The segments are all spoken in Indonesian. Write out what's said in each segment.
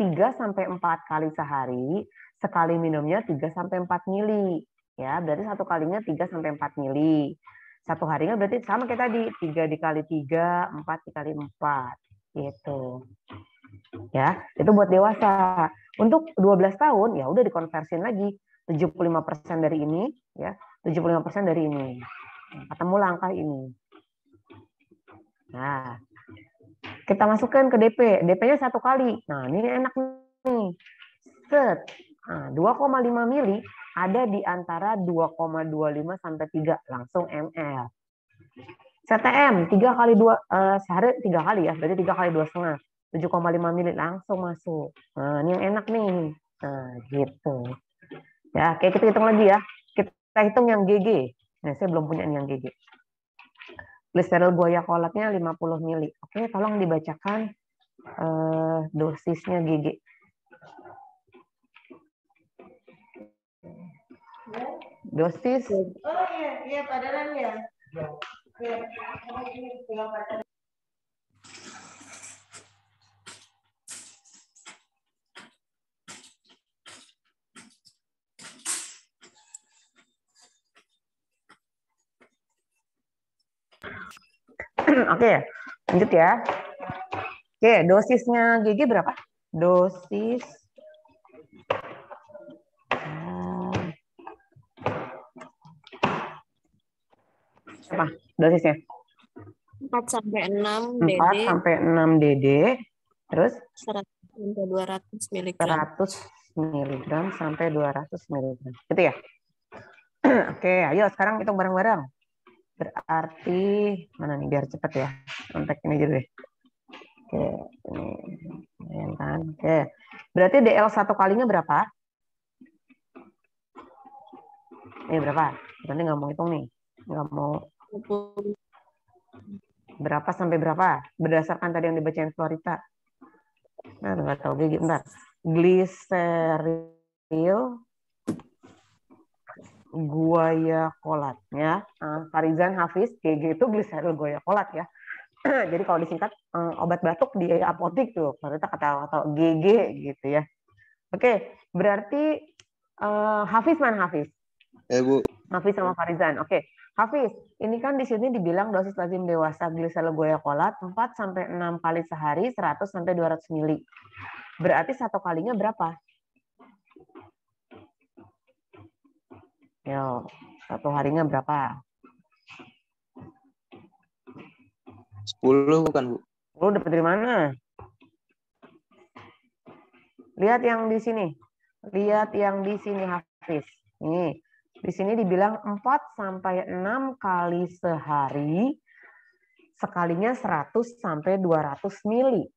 3 sampai 4 kali sehari, sekali minumnya 3 sampai 4 mili. Ya, berarti satu kalinya 3 sampai 4 mili. Satu harinya berarti sama kayak tadi, 3 dikali 3, 4 dikali 4. Gitu. Ya, itu buat dewasa. Untuk 12 tahun ya udah dikonversiin lagi. 75% dari ini, ya. 75% dari ini. Ketemu angka ini. Nah, kita masukkan ke DP. DP-nya 1 kali. Nah, ini enak nih. Set. Nah, 2,5 mili ada di antara 2,25 sampai 3. Langsung ml. CTM 3 kali 2 sehari 3 kali ya. Berarti 3 kali 2,5. 7,5 mili langsung masuk. Nah, ini yang enak nih. Nah, gitu. Ya, oke, kita hitung lagi ya. Kita hitung yang GG. Nah, saya belum punya yang GG. Gliseril guaiacolatnya 50 mili. Oke, tolong dibacakan dosisnya GG. Dosis. Oh iya padanan ya. Oke, lanjut ya. Oke, dosisnya GG berapa? Dosis apa? Dosisnya 4 sampai 6 4 DD sampai 6 DD. Terus 100 sampai 200 mg. 100 mg sampai 200 mg. Gitu ya? Oke, ayo sekarang hitung bareng-bareng. Berarti mana nih biar cepet ya. Kontak ini aja deh. Oke, ini kan. Oke. Berarti DL 1 kalinya berapa? Ini berapa? Nanti nggak mau hitung nih. Nggak mau. Berapa sampai berapa? Berdasarkan tadi yang dibacain Florita. Nah, nggak tahu gigi. Bentar. Gliseril guaiacolatnya. Farizan Hafiz, GG itu gliseril guaiacolat ya. Jadi kalau disingkat obat batuk di apotik tuh, Florita kata atau GG gitu ya. Oke, berarti Hafiz mana Hafiz? Ya, Bu. Hafiz sama Farizan. Oke. Hafiz, ini kan di sini dibilang dosis lazim dewasa gliseril guaiacolat 4 sampai 6 kali sehari 100 sampai 200 mili. Berarti satu kalinya berapa? Yo, satu harinya berapa? 10 bukan, Bu? Lu dapat dari mana? Lihat yang di sini. Lihat yang di sini Hafiz. Ini. Di sini dibilang 4 sampai 6 kali sehari. Sekalinya 100 sampai 200 mili.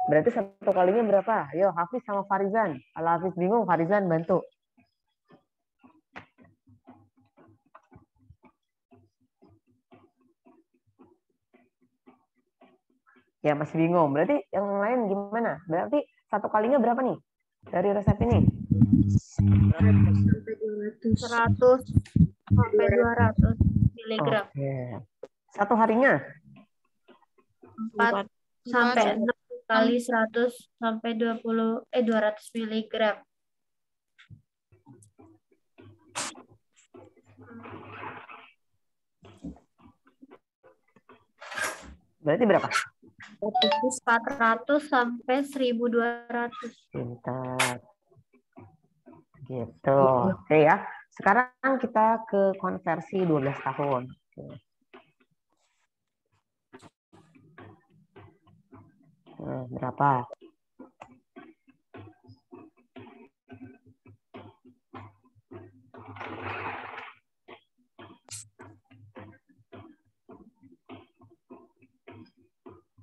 Berarti satu kalinya berapa? Ayo Hafiz sama Farizan. Kalau Hafiz bingung, Farizan bantu. Ya masih bingung. Berarti yang lain gimana? Berarti satu kalinya berapa nih? Dari resep ini? 100 sampai 200 mg. Oke. Satu harinya? 4 sampai 6 kali 100 sampai 200 mg. Berarti berapa? 400 sampai 1200. Pintar. Gitu. Oke ya. Sekarang kita ke konversi 12 tahun. Oke. Berapa?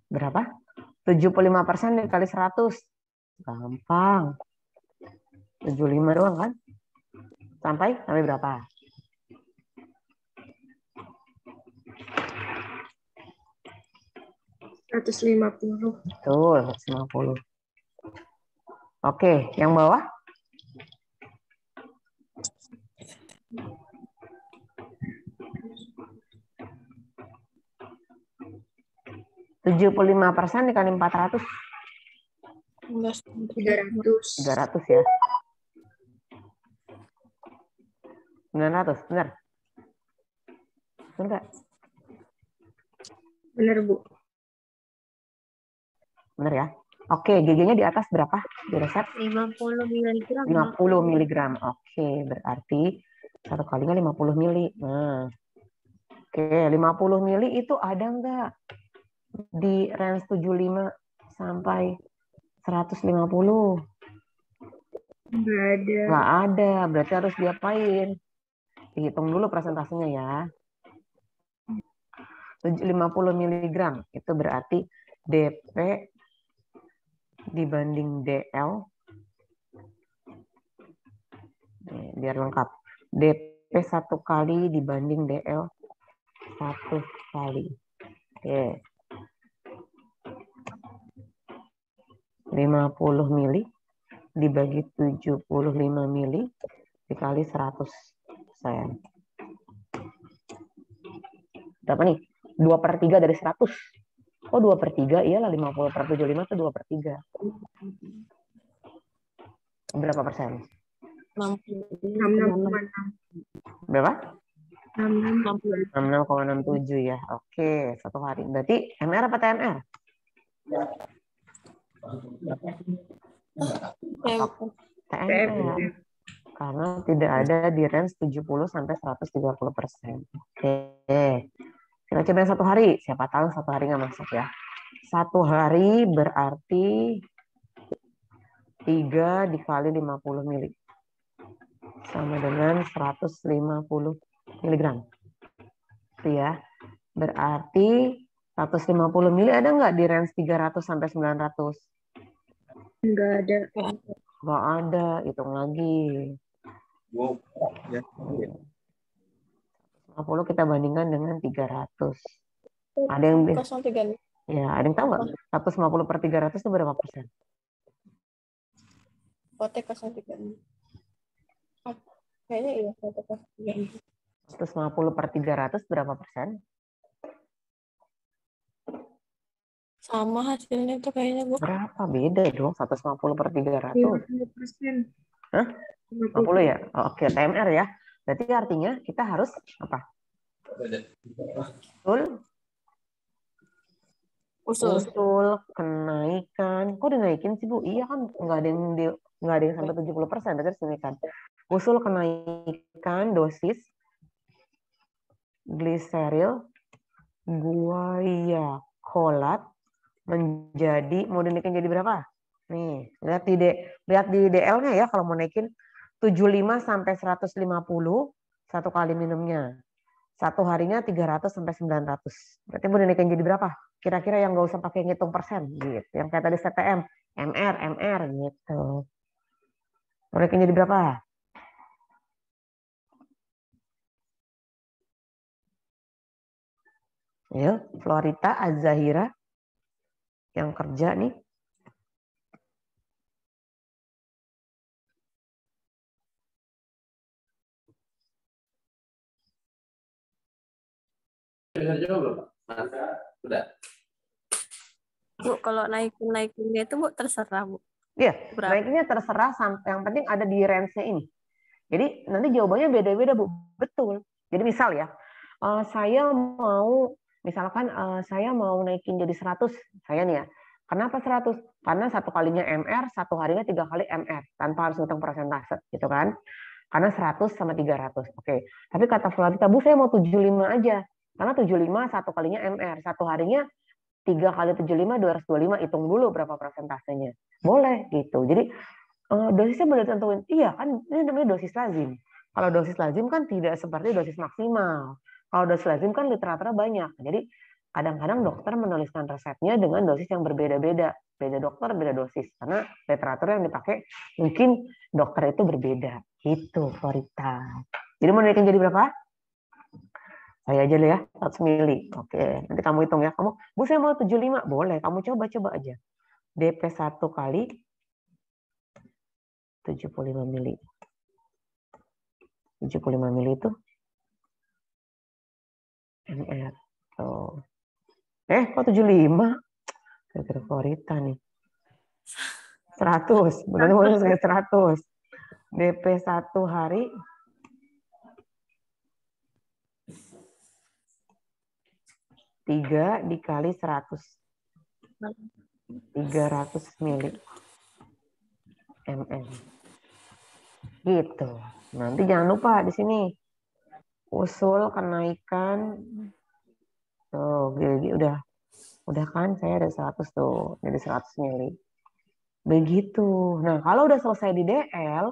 Berapa? 75% dikali 100. Gampang. 75 doang kan? Sampai berapa? Betul, 150. Oke, yang bawah? 75% dikali 400. 300. 300 ya. 900, benar? Benar nggak? Bener, Bu. Benar ya. Oke, GG-nya di atas berapa di resep? 50 miligram. 50 miligram. Oke, berarti satu kalinya 50 mili. Nah, oke, 50 mili itu ada nggak di range 75 sampai 150? Nggak ada. Nggak ada, berarti harus diapain? Dihitung dulu presentasinya ya. 50 miligram itu berarti DP dibanding DL. Nih, biar lengkap. DP 1 kali dibanding DL 1 kali. Oke. 50 mili dibagi 75 mili dikali 100%. Berapa nih? 2/3 dari 100. Oh, 2/3? Iyalah 50/75 itu 2/3. Berapa persen? 66,6. Berapa? 66,6. 66,67 ya. Oke, 1 hari. Berarti MR apa TMR? TMR. Karena tidak ada di range 70 sampai 130%. Oke. Kita coba yang 1 hari. Siapa tahu 1 hari nggak masuk ya. 1 hari berarti 3 dikali 50 mili. Sama dengan 150 miligram. Itu ya. Berarti 150 mili ada nggak di range 300 sampai 900? Nggak ada. Nggak ada. Hitung lagi. 50 kita bandingkan dengan 300. Ada yang ya, ada yang tahu nggak? 150/300 itu berapa persen? Potek 0,3. Kayaknya iya, potek 0,3. 150/300 berapa persen? Sama hasilnya tuh kayaknya, Bu. Berapa? Beda dong, 150/300. 50%. Hah? 50 ya? Oh, oke, TMR ya. Berarti artinya kita harus apa? Usul kenaikan. Kok dinaikin sih, Bu? Iya kan nggak ada yang sampai 70%. Terus ini kan. Usul kenaikan dosis gliseril guaiacolat menjadi, mau dinaikin jadi berapa? Nih, lihat di DL-nya ya kalau mau naikin 75 sampai 150 1 kali minumnya. 1 harinya 300 sampai 900. Berarti mau dinaikin jadi berapa? Kira-kira yang nggak usah pakai ngitung persen gitu. Yang kayak tadi CTM, MR gitu. Mau dinaikin jadi berapa? Ya, Florita Azahira yang kerja nih. Udah. Bu, kalau naikinnya itu, Bu, terserah, Bu. Iya, naikinnya terserah, sampai yang penting ada di range-nya ini. Jadi nanti jawabannya beda-beda, Bu. Betul. Jadi misal ya, saya mau, misalkan saya mau naikin jadi 100, saya nih ya. Kenapa 100? Karena 1 kalinya MR, 1 harinya 3 kali MR, tanpa harus hitung persentase, gitu kan. Karena 100 sama 300. Oke. Tapi kata Florita, Bu, saya mau 75 aja. Karena 75 1 kalinya MR, 1 harinya 3 kali 75, 225, hitung dulu berapa persentasenya. Boleh gitu. Jadi dosisnya boleh ditentuin. Iya kan, ini namanya dosis lazim. Kalau dosis lazim kan tidak seperti dosis maksimal. Kalau dosis lazim kan literaturnya banyak. Jadi kadang-kadang dokter menuliskan resepnya dengan dosis yang berbeda-beda. Beda dokter, beda dosis. Karena literatur yang dipakai mungkin dokter itu berbeda. Gitu, Florita. Jadi mau naikin jadi berapa? Saya aja ya, 100 mili. Oke, nanti kamu hitung ya. Kamu, Bu, saya mau 75. Boleh, kamu coba aja. DP 1 kali 75 mili. 75 mili itu MR. Tuh. Kok 75? Kira-kira Korita nih. 100. Benar-benar 100. DP 1 hari 3 dikali 100. 300 mili. mm. Gitu. Nanti jangan lupa di sini usul kenaikan. Tuh, udah kan saya ada 100 tuh, jadi 100 mili. Begitu. Nah, kalau udah selesai di DL,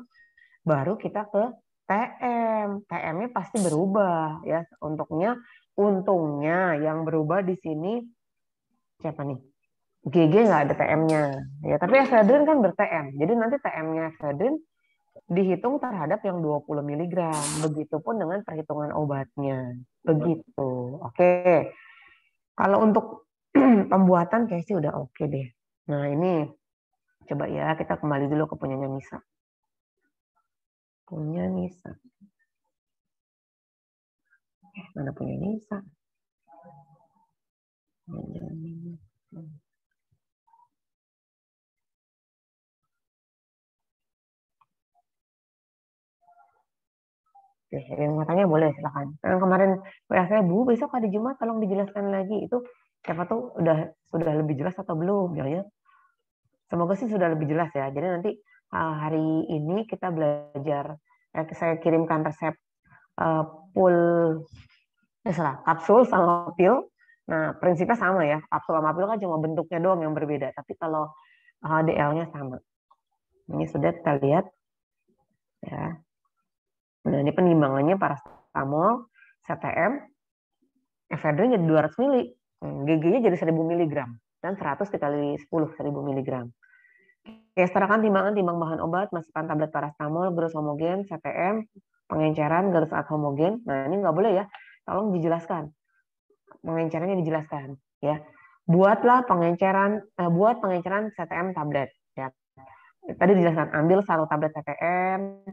baru kita ke TM. TM-nya pasti berubah ya. Untungnya yang berubah di sini siapa nih? GG nggak ada TM-nya. Ya, tapi efedrin kan ber-TM. Jadi nanti TM-nya efedrin dihitung terhadap yang 20 mg. Begitupun dengan perhitungan obatnya. Begitu. Oke. Kalau untuk pembuatan kayak sih udah oke deh. Nah, ini coba ya kita kembali dulu ke punyanya Nisa. Punya Nisa. Mana punya Nisa? Punya Nisa. Oke, yang mau tanya boleh silakan. Yang kemarin WA saya, Bu, besok hari Jumat tolong dijelaskan lagi. Itu siapa tuh sudah lebih jelas atau belum? Ya. Semoga sih sudah lebih jelas ya. Jadi nanti hari ini kita belajar. Saya kirimkan resep full kapsul sama pil. Nah, prinsipnya sama ya. Kapsul sama pil kan cuma bentuknya doang yang berbeda. Tapi kalau HDL-nya sama. Ini sudah kita lihat ya. Nah, ini penimbangannya paracetamol, CTM, efedrin jadi 200 mili, GG-nya jadi 1000 mg, dan 100 dikali 10, 1000 mg. Oke, setarakan timbangan timbang bahan obat, masukkan tablet paracetamol, gerus homogen, CTM, pengenceran, gerus ad homogen. Nah, ini nggak boleh ya, tolong dijelaskan. Pengencerannya dijelaskan. Ya. Buat pengenceran CTM tablet. Ya. Tadi dijelaskan, ambil 1 tablet CTM,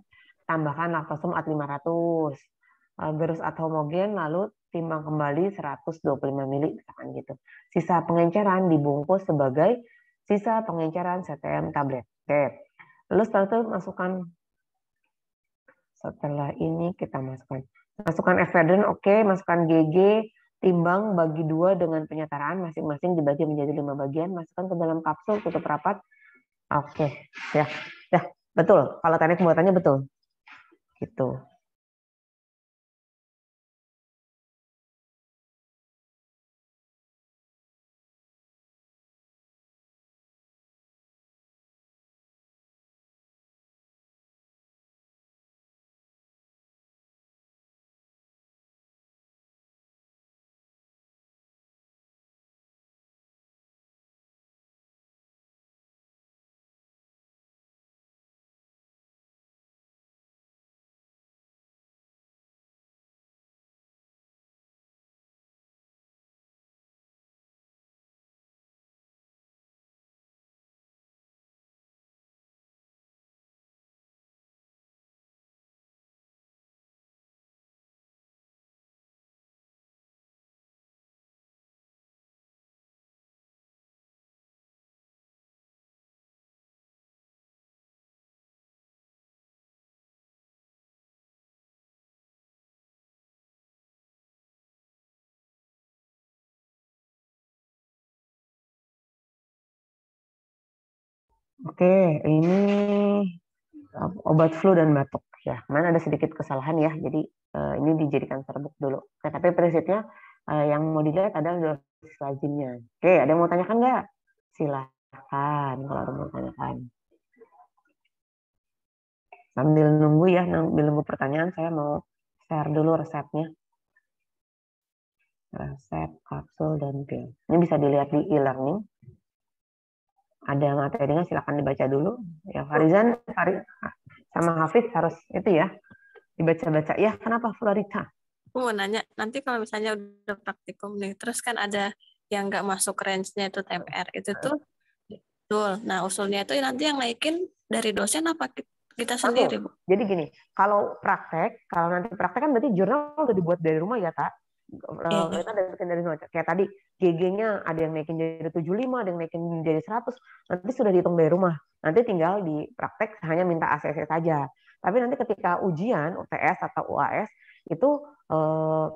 tambahkan laktosum ad 500, gerus ad homogen, lalu timbang kembali 125 mili, misalkan gitu. Sisa pengenceran dibungkus sebagai sisa pengenceran CTM tablet. Oke. Lalu setelah ini kita masukkan efedrin, oke, masukkan GG, timbang bagi 2 dengan penyetaraan, masing-masing dibagi menjadi 5 bagian, masukkan ke dalam kapsul, tutup rapat. Oke, ya, betul. Kalau teknik pembuatannya betul. Gitu. Oke, ini obat flu dan batuk ya. Mana ada sedikit kesalahan ya. Jadi ini dijadikan serbuk dulu. Oke, tapi prinsipnya yang mau dilihat adalah dosis lazimnya. Oke, ada yang mau tanyakan nggak? Silahkan kalau ada mau tanyakan. Sambil nunggu ya, sambil nunggu pertanyaan, saya mau share dulu resepnya. Resep kapsul dan pil. Ini bisa dilihat di e-learning. Ada materinya, silakan dibaca dulu. Ya, Farizan sama Hafiz harus itu ya, dibaca-baca. Ya, kenapa Florita? Aku mau nanya, nanti kalau misalnya udah praktikum nih, terus kan ada yang nggak masuk range-nya itu TMR, itu tuh betul. Nah, usulnya itu nanti yang naikin dari dosen apa kita sendiri, Bu? Jadi gini, kalau nanti praktek kan berarti jurnal udah dibuat dari rumah ya, Kak? Iya. Mereka ada yang bikin dari nol. Kayak tadi GG-nya ada yang naikin jadi 75, ada yang naikin jadi 100. Nanti sudah dihitung dari rumah. Nanti tinggal di praktek hanya minta ACC saja. Tapi nanti ketika ujian UTS atau UAS itu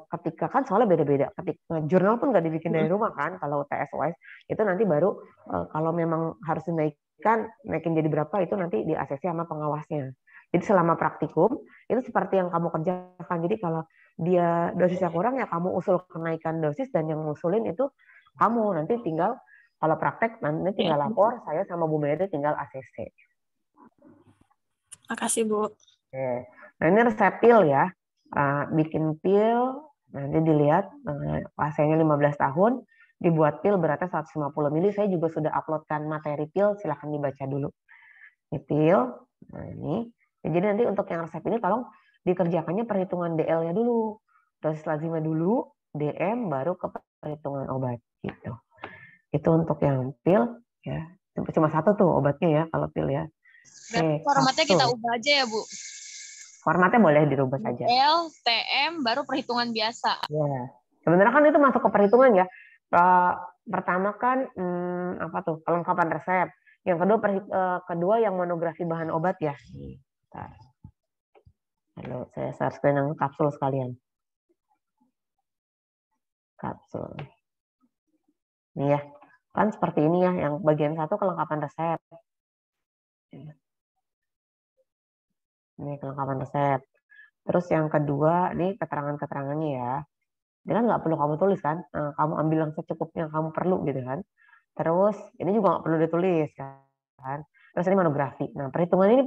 ketika kan soalnya beda-beda. Ketika jurnal pun nggak dibikin dari rumah kan kalau UTS UAS itu nanti baru kalau memang harus dinaikkan naikin jadi berapa itu nanti di ACC sama pengawasnya. Jadi selama praktikum itu seperti yang kamu kerjakan. Jadi kalau dia dosisnya kurang ya kamu usul kenaikan dosis dan yang ngusulin itu kamu nanti tinggal kalau praktek nanti tinggal lapor saya sama Bu Mary tinggal ACC. Makasih Bu. Oke. Nah ini resep pil ya. Bikin pil nanti dilihat pasiennya 15 tahun dibuat pil beratnya 150 ml. Saya juga sudah uploadkan materi pil, silahkan dibaca dulu. Ini pil. Nah ini. Ya, jadi nanti untuk yang resep ini tolong dikerjakannya perhitungan DL-nya dulu. Dosis lazimnya dulu, DM baru ke perhitungan obat gitu. Itu untuk yang pil ya. Cuma satu tuh obatnya ya kalau pil ya. Berarti formatnya kita ubah aja ya Bu. Formatnya boleh dirubah saja. L, TM, baru perhitungan biasa. Ya, sebenarnya kan itu masuk ke perhitungan ya. Pertama kan apa tuh kelengkapan resep. Yang kedua kedua yang monografi bahan obat ya. Bentar. Halo, saya share screen yang kapsul sekalian. Kapsul. Ini ya, kan seperti ini ya. Yang bagian satu kelengkapan resep. Ini kelengkapan resep. Terus yang kedua, ini keterangan-keterangannya ya. Ini kan nggak perlu kamu tulis kan, kamu ambil yang secukupnya yang kamu perlu gitu kan. Terus ini juga nggak perlu ditulis kan. Terus ini monografi. Nah perhitungan ini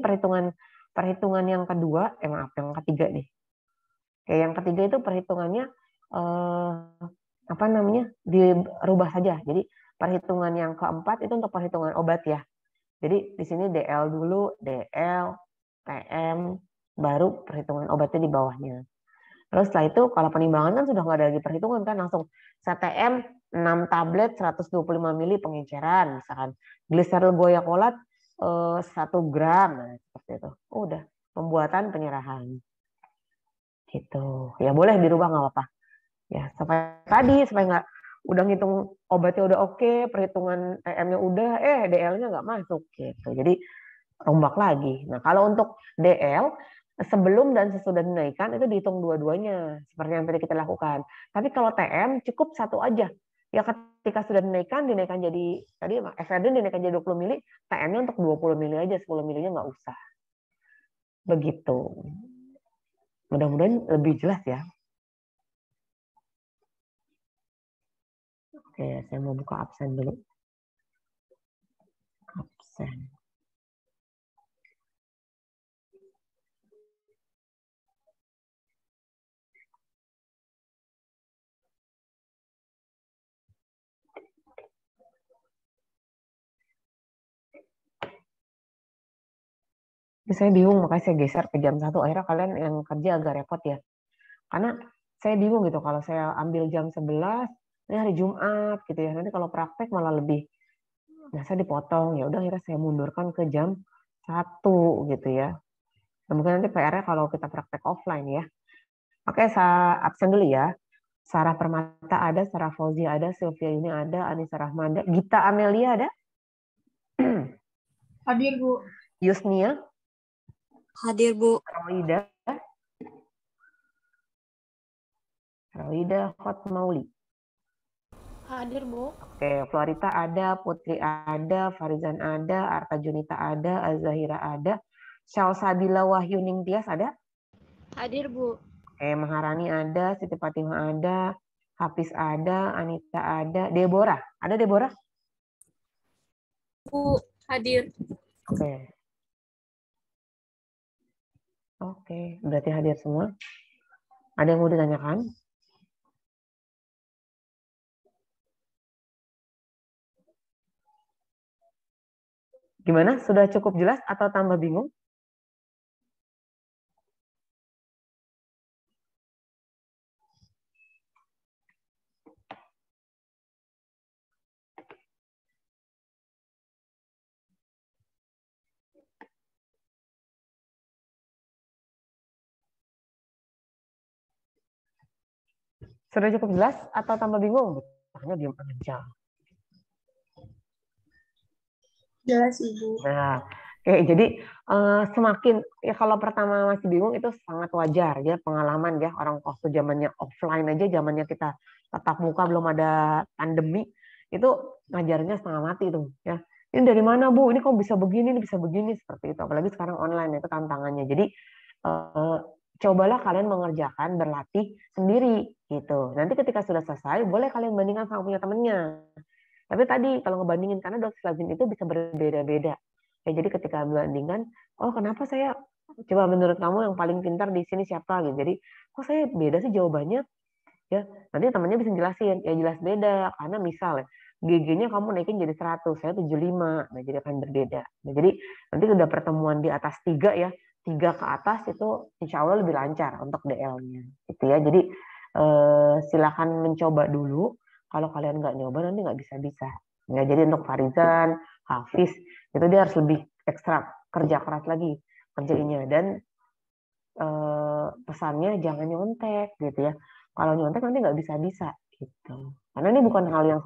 perhitungan yang kedua, maaf yang ketiga nih. Kayak yang ketiga itu perhitungannya apa namanya dirubah saja. Jadi perhitungan yang keempat itu untuk perhitungan obat ya. Jadi di sini DL dulu, DL, TM, baru perhitungan obatnya di bawahnya. Terus setelah itu kalau penimbangan kan sudah nggak ada lagi perhitungan kan langsung CTM 6 tablet 125 mili pengenceran misalkan gliseril goyakolat 1 gram nah, seperti itu. Udah pembuatan penyerahan gitu ya boleh dirubah nggak apa-apa ya supaya nggak udah ngitung obatnya udah oke perhitungan TM-nya udah DL-nya nggak masuk gitu jadi rombak lagi. Nah, kalau untuk DL, sebelum dan sesudah dinaikkan itu dihitung dua-duanya, seperti yang tadi kita lakukan. Tapi kalau TM cukup satu aja. Ya ketika sudah dinaikkan jadi, tadi Eferdin dinaikkan jadi 20 mili, TM-nya untuk 20 mili aja, 10 milinya nggak usah. Begitu. Mudah-mudahan lebih jelas ya. Oke, saya mau buka absen dulu. Absen. Saya bingung, makanya saya geser ke jam 1. Akhirnya kalian yang kerja agak repot ya. Karena saya bingung gitu, kalau saya ambil jam 11, ini hari Jumat gitu ya. Nanti kalau praktek malah lebih. Nah, saya dipotong. Ya udah akhirnya saya mundurkan ke jam 1 gitu ya. Nah, mungkin nanti PR-nya kalau kita praktek offline ya. Oke, saya absen dulu ya. Sarah Permata ada, Sarah Fauzia ada, Sylvia Yuni ada, Anissa Rahmanda, Gita Amelia ada? Hadir, Bu. Yusnia? Hadir Bu. Rawida Hotmauli. Hadir, Bu. Oke, Florita ada, Putri ada, Farizan ada, Arta Junita ada, Azahira ada, Syalsabila Wahyuning Tias ada? Hadir, Bu. Oke, Maharani ada, Siti Fatimah ada, Hafiz ada, Anita ada, Deborah. Ada Deborah? Bu, hadir. Oke. Oke, berarti hadir semua. Ada yang mau ditanyakan? Gimana? Sudah cukup jelas atau tambah bingung? Sudah cukup jelas atau tambah bingung? Tanya diam aja. Jelas, Ibu. Nah, oke, jadi semakin ya kalau pertama masih bingung itu sangat wajar ya, pengalaman ya, orang waktu zamannya offline aja, zamannya kita tatap muka belum ada pandemi itu ngajarnya setengah mati tuh ya. Ini dari mana Bu? Ini kok bisa begini, ini bisa begini seperti itu. Apalagi sekarang online itu tantangannya. Jadi cobalah kalian mengerjakan, berlatih sendiri gitu. Nanti ketika sudah selesai, boleh kalian bandingkan sama punya temennya. Tapi tadi kalau ngebandingin karena dosis lazim itu bisa berbeda-beda. Ya, jadi ketika membandingkan, oh kenapa saya coba menurut kamu yang paling pintar di sini siapa gitu. Jadi kok saya beda sih jawabannya? Ya, nanti temannya bisa jelasin. Ya jelas beda karena misal GG-nya kamu naikin jadi 100, saya 75. Nah, jadi akan berbeda. Nah, jadi nanti udah pertemuan di atas 3 ya. 3 ke atas itu insya Allah lebih lancar untuk DL-nya. Gitu ya. Jadi silakan mencoba dulu. Kalau kalian nggak nyoba nanti nggak bisa-bisa. Ya, jadi untuk Farizan, Hafiz, itu dia harus lebih ekstra kerja keras lagi kerjainnya. Dan pesannya jangan nyontek gitu ya. Kalau nyontek nanti nggak bisa-bisa gitu. Karena ini bukan hal yang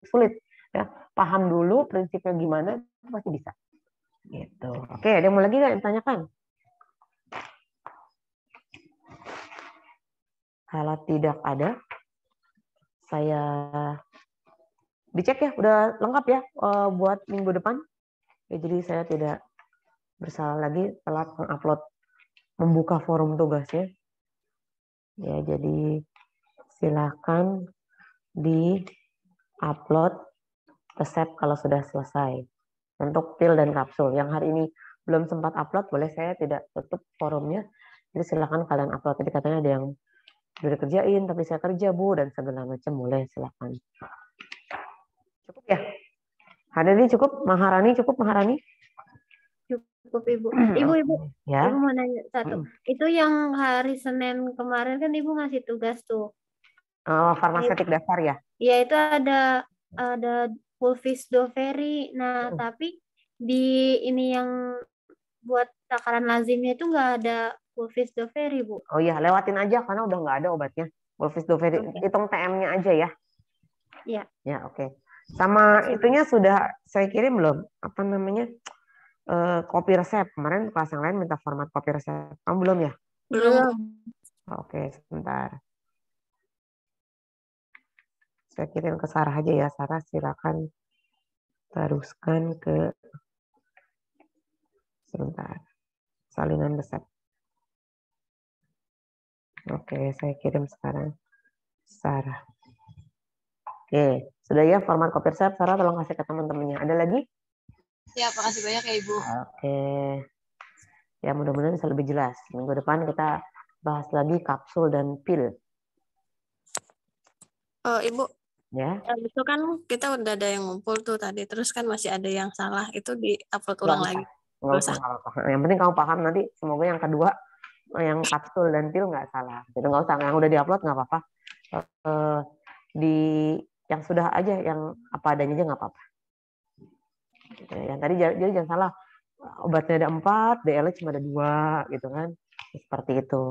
sulit ya. Paham dulu prinsipnya gimana pasti bisa. Gitu. Oke, ada yang mau lagi nggak yang tanyakan? Kalau tidak ada, saya dicek ya, udah lengkap ya buat minggu depan. Ya, jadi saya tidak bersalah lagi telat mengupload, membuka forum tugasnya. Ya, jadi silakan di-upload resep kalau sudah selesai. Untuk pil dan kapsul. Yang hari ini belum sempat upload, boleh saya tidak tutup forumnya. Jadi silakan kalian upload. Tadi katanya ada yang udah kerjain, tapi saya kerja Bu, dan segala macam. Boleh, silakan. Cukup ya? Ada nih cukup? Maharani cukup Maharani? Cukup, Ibu. Ibu. Ya. Ibu mau nanya satu. Itu yang hari Senin kemarin kan Ibu ngasih tugas tuh. Farmasetik dasar ya? Ya, itu ada Pulvis Doveri. Nah, tapi di ini yang buat takaran lazimnya itu nggak ada Pulvis Doveri, Bu. Oh iya, lewatin aja karena udah nggak ada obatnya. Pulvis Doveri, hitung TM-nya aja ya. Iya. Ya, oke. Sama itunya sudah saya kirim belum? Apa namanya? Kopi resep. Kemarin kelas yang lain minta format kopi resep. Kamu belum ya? Belum. Oke, sebentar. Saya kirim ke Sarah aja ya. Sarah silakan teruskan ke sebentar. Salinan resep. Oke, saya kirim sekarang. Sarah. Oke, sudah ya format kopi resep. Sarah tolong kasih ke teman-temannya. Ada lagi? Ya, makasih banyak ya Ibu. Oke. Ya, mudah-mudahan bisa lebih jelas. Minggu depan kita bahas lagi kapsul dan pil. Oh, Ibu. Ya. Itu kan kita udah ada yang ngumpul tuh tadi, terus kan masih ada yang salah, itu di-upload ulang lagi. Nggak usah. Yang penting kamu paham nanti. Semoga yang kedua, yang kapsul dan pil nggak salah. Itu nggak usah. Yang udah diupload nggak apa-apa. Di yang sudah aja, yang apa adanya aja nggak apa-apa. Yang tadi jadi jangan salah. Obatnya ada 4, DL-nya cuma ada 2, gitu kan. Seperti itu.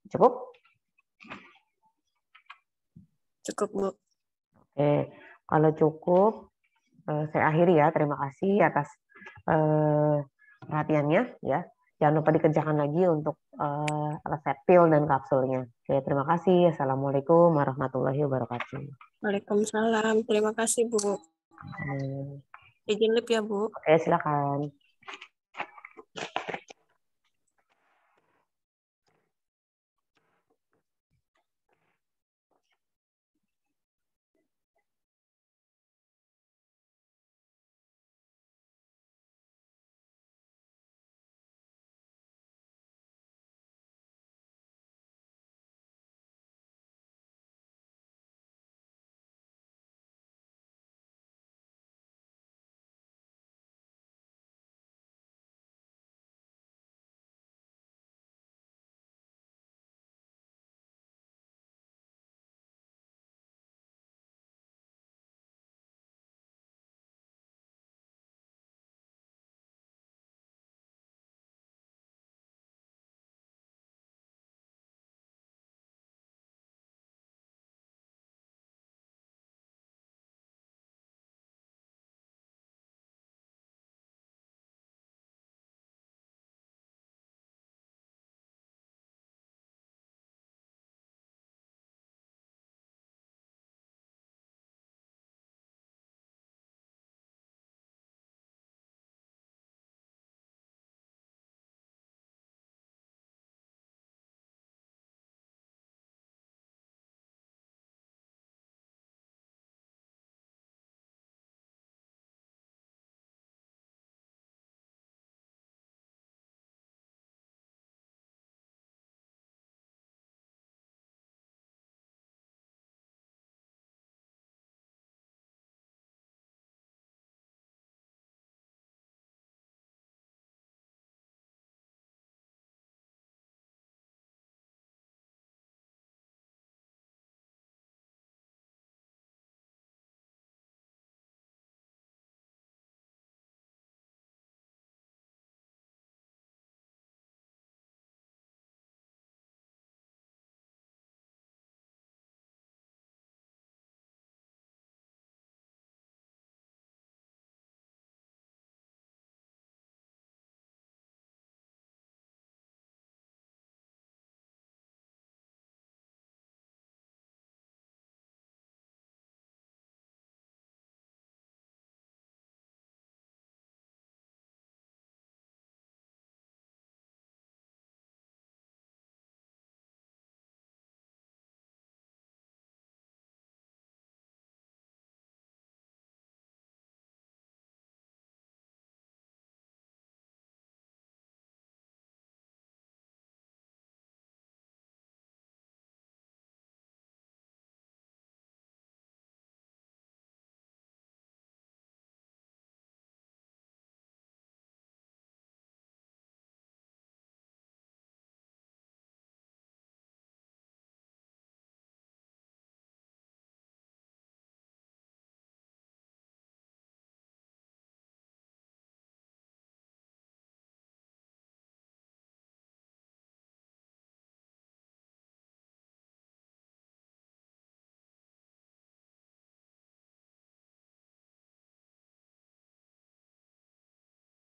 Cukup? Cukup, Bu. Oke, kalau cukup, saya akhiri ya. Terima kasih atas perhatiannya. Ya, jangan lupa dikerjakan lagi untuk resep pil dan kapsulnya. Oke, terima kasih. Assalamualaikum warahmatullahi wabarakatuh. Waalaikumsalam. Terima kasih, Bu. Izin lip ya, Bu. Oke, silakan.